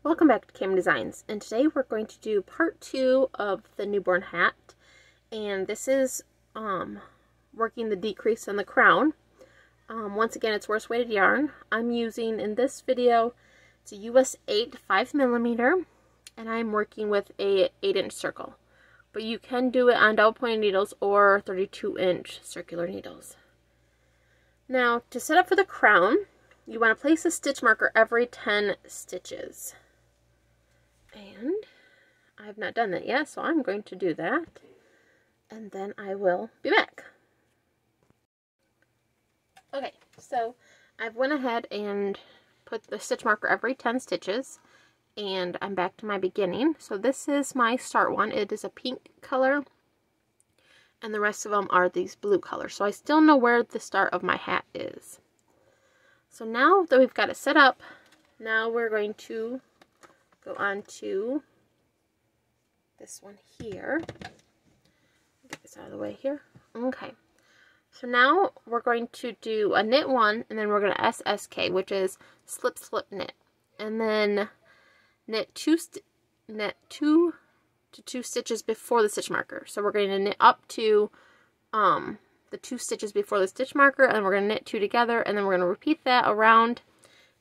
Welcome back to Cam Designs, and today we're going to do part 2 of the newborn hat, and this is working the decrease on the crown. Once again, it's worsted weighted yarn. I'm using, in this video, it's a US 8 5mm, and I'm working with a 8-inch circle, but you can do it on double pointed needles or 32-inch circular needles. Now, to set up for the crown, you want to place a stitch marker every 10 stitches. And I've not done that yet, so I'm going to do that, and then I will be back. Okay, so I've went ahead and put the stitch marker every 10 stitches, and I'm back to my beginning. So this is my start one. It is a pink color, and the rest of them are these blue colors. So I still know where the start of my hat is. So now that we've got it set up, now we're going to go on to this one here. Get this out of the way here. Okay. So now we're going to do a knit one, and then we're going to SSK, which is slip, slip, knit. And then knit two to 2 stitches before the stitch marker. So we're going to knit up to the 2 stitches before the stitch marker, and then we're going to knit 2 together, and then we're going to repeat that around,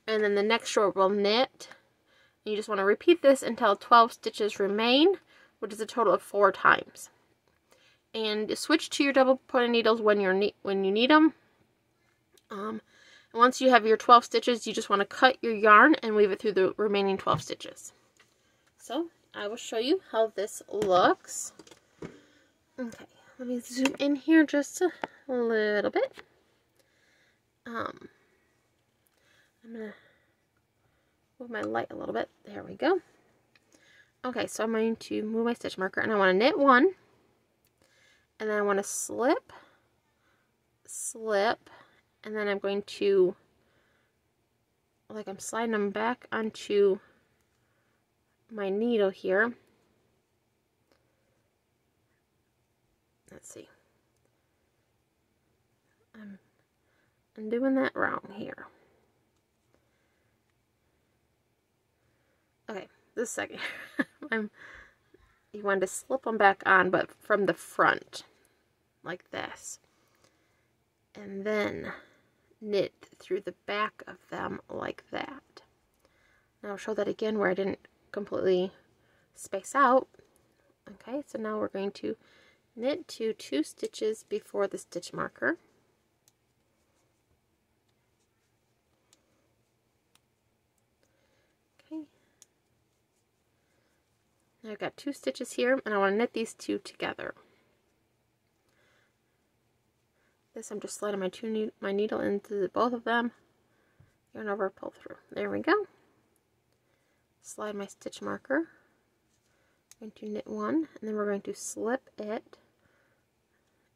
and then the next row we'll knit. You just want to repeat this until 12 stitches remain, which is a total of 4 times. And switch to your double pointed needles when you need them. And once you have your 12 stitches, you just want to cut your yarn and weave it through the remaining 12 stitches. So I will show you how this looks. Okay, let me zoom in here just a little bit. I'm gonna move my light a little bit. There we go. Okay, so I'm going to move my stitch marker, and I want to knit 1, and then I want to slip, slip, and then I'm going to, like, I'm sliding them back onto my needle here. Let's see. I'm doing that wrong here. Okay, this second. You want to slip them back on, but from the front, like this. And then knit through the back of them like that. Now I'll show that again where I didn't completely space out. Okay, so now we're going to knit to 2 stitches before the stitch marker. Okay. Now I've got 2 stitches here, and I want to knit these 2 together. This I'm just sliding my needle into both of them, yarn over, pull through. There we go. Slide my stitch marker. I'm going to knit 1, and then we're going to slip it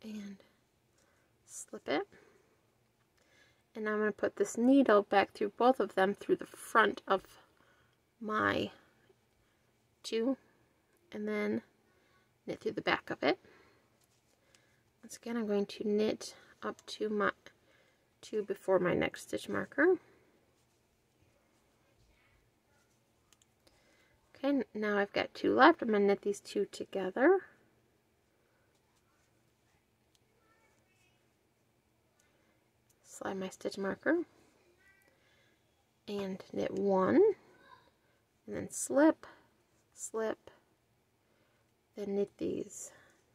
and slip it. And I'm going to put this needle back through both of them through the front of my 2, and then knit through the back of it. Once again, I'm going to knit up to my 2 before my next stitch marker. Okay, now I've got 2 left. I'm going to knit these 2 together. Slide my stitch marker and knit 1, and then slip, slip, then knit these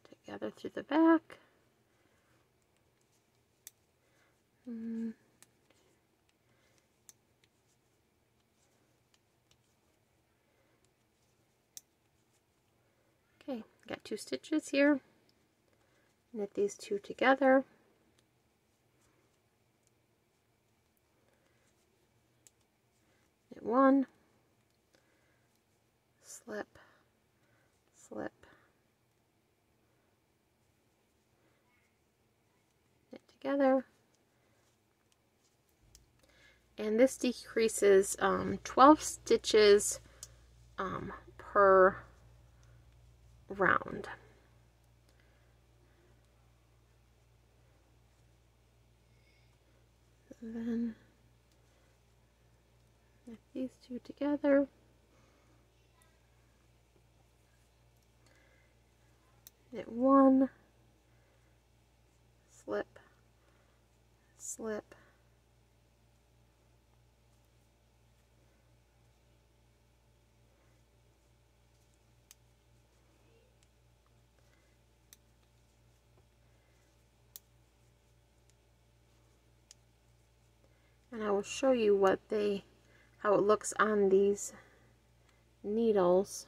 together through the back. Okay, got 2 stitches here. Knit these 2 together. Knit 1, slip, slip, knit together. And this decreases 12 stitches per round. Then knit these 2 together. knit 1, slip, slip, and I will show you how it looks on these needles,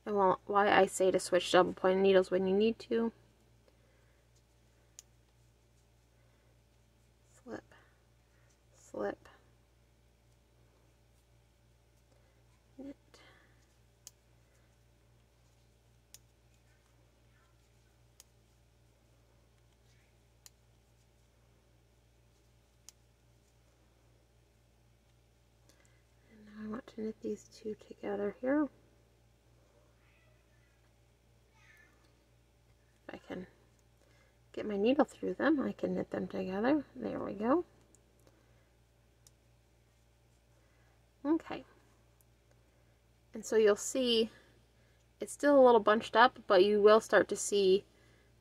and why I say to switch double pointed needles when you need to. Slip, slip, knit, and now I want to knit these two together here. If I can get my needle through them, I can knit them together. There we go. Okay. And so you'll see it's still a little bunched up, but you will start to see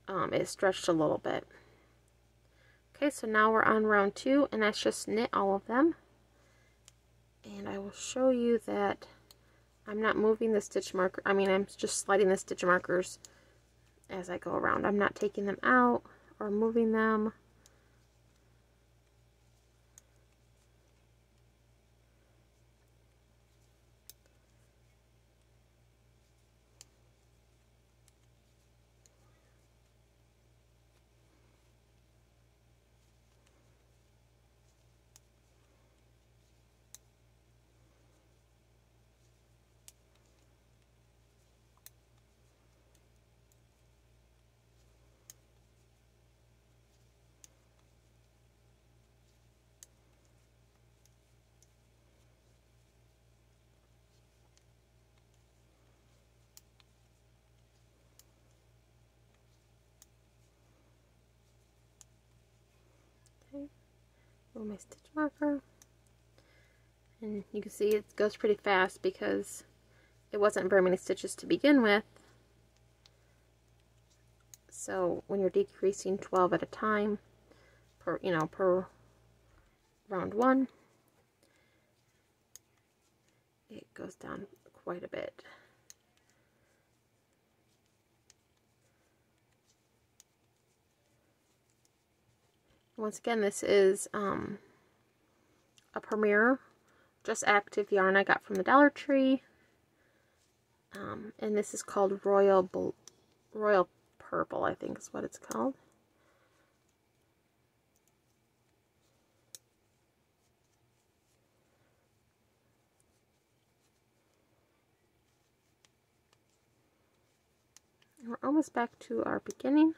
it stretched a little bit. Okay, so now we're on round 2, and that's just knit all of them. And I will show you that I'm not moving the stitch marker. I mean, I'm just sliding the stitch markers as I go around. I'm not taking them out or moving them. Okay, move my stitch marker. And you can see it goes pretty fast because it wasn't very many stitches to begin with. So when you're decreasing 12 at a time per round 1, it goes down quite a bit. Once again, this is a Premier Just Active yarn I got from the Dollar Tree, and this is called Royal Purple, I think is what it's called. And we're almost back to our beginning.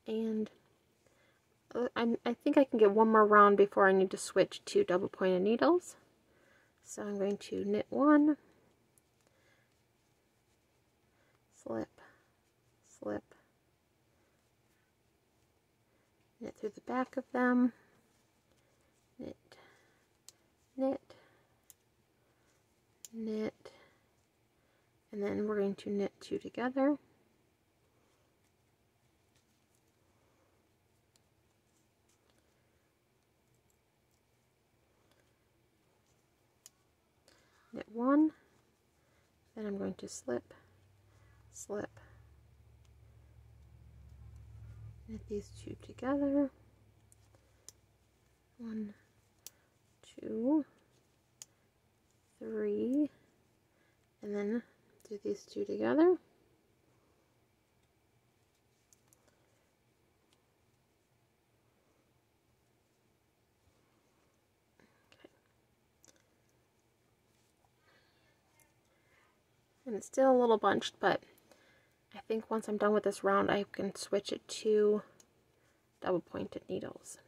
And I think I can get one more round before I need to switch to double pointed needles. So I'm going to knit 1, slip, slip, knit through the back of them, knit, knit, knit, and then we're going to knit 2 together. Knit 1, then I'm going to slip, slip, knit these 2 together, 1, 2, 3, and then do these 2 together. And it's still a little bunched, but I think once I'm done with this round, I can switch it to double pointed needles.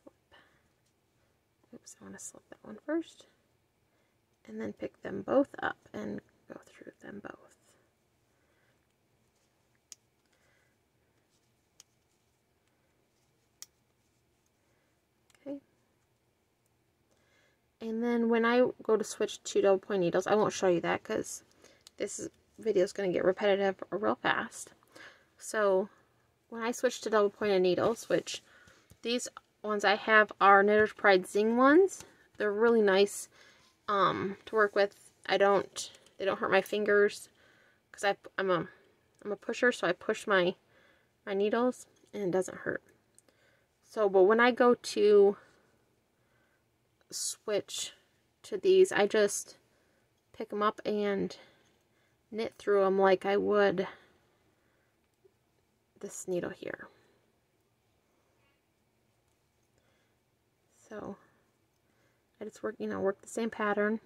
Slip. Oops, I want to slip that one first. And then pick them both up and go through them both. And then when I go to switch to double point needles, I won't show you that because this video is going to get repetitive real fast. So when I switch to double pointed needles, which these ones I have are Knitter's Pride Zing ones. They're really nice to work with. They don't hurt my fingers because I'm a pusher, so I push my needles and it doesn't hurt. So, but when I go to switch to these, I just pick them up and knit through them like I would this needle here. So I just work the same pattern.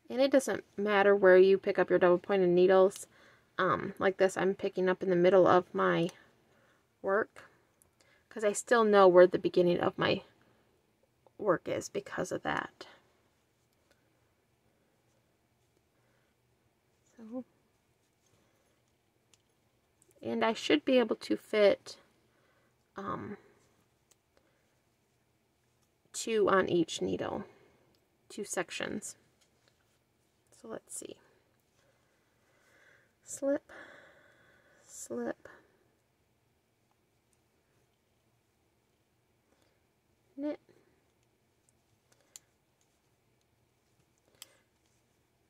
And it doesn't matter where you pick up your double pointed needles. Like this, I'm picking up in the middle of my work because I still know where the beginning of my work is because of that. So, and I should be able to fit 2 on each needle, 2 sections. So let's see. Slip, slip, knit,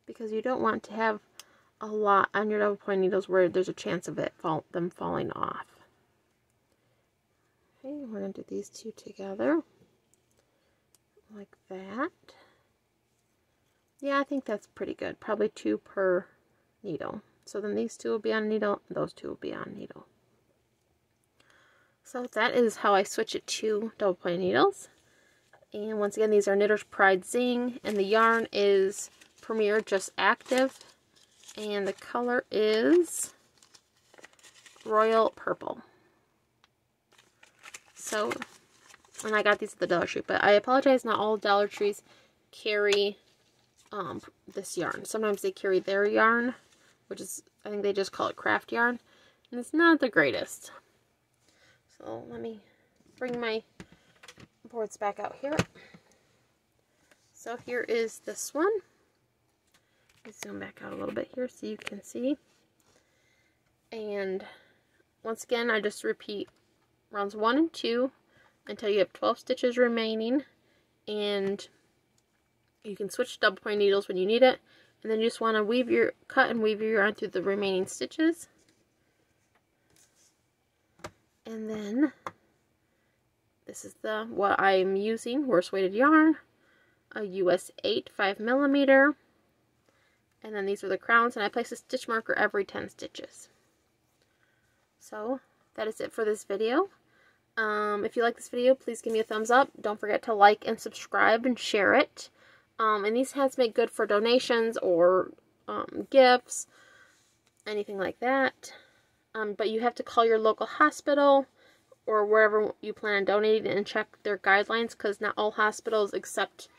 because you don't want to have a lot on your double point needles where there's a chance of them falling off. Okay, we're going to do these 2 together like that. Yeah, I think that's pretty good. Probably 2 per needle. So then these 2 will be on needle, those 2 will be on needle. So that is how I switch it to double pointed needles. And once again, these are Knitter's Pride Zing, and the yarn is Premier Just Active, and the color is Royal Purple. So, and I got these at the Dollar Tree, but I apologize, not all Dollar Trees carry this yarn. Sometimes they carry their yarn, which is, I think they just call it craft yarn, and it's not the greatest. So let me bring my boards back out here. So here is this one. Let me zoom back out a little bit here so you can see. And once again, I just repeat rounds 1 and 2 until you have 12 stitches remaining, and you can switch to double point needles when you need it, and then you just want to cut and weave your yarn through the remaining stitches. And then this is what I'm using, horse weighted yarn, a US 8 5mm, and then these are the crowns, and I place a stitch marker every 10 stitches. So that is it for this video. If you like this video, please give me a thumbs up. Don't forget to like and subscribe and share it. And these hats make good for donations or gifts, anything like that. But you have to call your local hospital or wherever you plan on donating and check their guidelines, because not all hospitals accept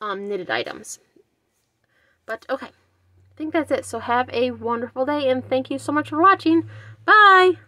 knitted items. But okay, I think that's it. So have a wonderful day, and thank you so much for watching. Bye!